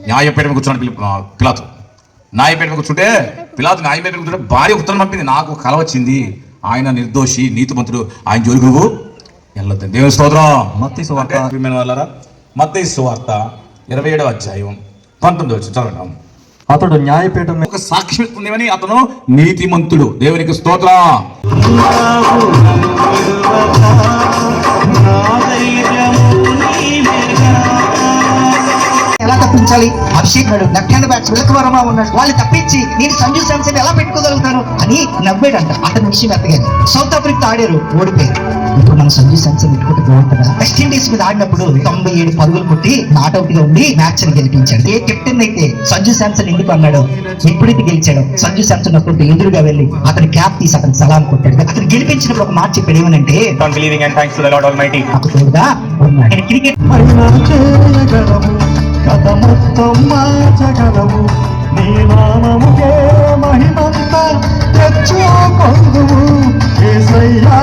న్యాయపీఠ మీద కూర్చున్నాడు పిలాతు. న్యాయపీఠ మీద కూర్చుంటే పిలాతు న్యాయపీఠ మీద కూర్చుంటే భార్య ఉత్తరం పంపింది, నాకు కల వచ్చింది, ఆయన నిర్దోషి నీతిమంతుడు, ఆయన జోలికి నువ్వు వెళ్ళొద్దు. దేవుని స్తోత్రం. మత్తయి సువార్త మత్తయి సువార్త 27వ అధ్యాయం 19వ వచనం చదవండి. అతడు న్యాయపీఠం ఒక సాక్ష్యం ఇస్తుందేమని అతను నీతిమంతుడు. దేవునికి స్తోత్రం. ఎలా తప్పించాలి? అభిషేక్ లెఫ్ట్ హ్యాండ్ బ్యాట్స్ విలకవరమా ఉన్నాడు, వాళ్ళు తప్పించి నేను సంజు శాంసన్ ఎలా పెట్టుకోగలుగుతాను అని నవ్వాడంట. అతని విషయం ఎత్తగానే సౌత్ ఆఫ్రికా ఆడారు, ఓడిపోయారు. ఇప్పుడు మనం సంజు శాంసన్ పెట్టుకుంటే బాగుంటుందా? వెస్ట్ ఇండీస్ మీద ఆడినప్పుడు 97 పరుగులు కొట్టి నాట్అవుట్ గా ఉండి మ్యాచ్ ని గెలిపించాడు. ఏ కెప్టెన్ అయితే సంజు శాంసన్ ఎందుకు అన్నాడు, ఎప్పుడైతే గెలిచాడో సంజు శాంసన్ అప్పుడు ఎదురుగా వెళ్ళి అతని క్యాప్ తీసి అతను సలాం కొట్టాడు. అతను గెలిపించినప్పుడు ఒక మాట చెప్పాడు, ఏమనంటే క్రికెట్ కథ మొత్తం మార్చగలవు, నీ నామముకే మహిమంతా తెచ్చుకొందువు యేసయ్యా.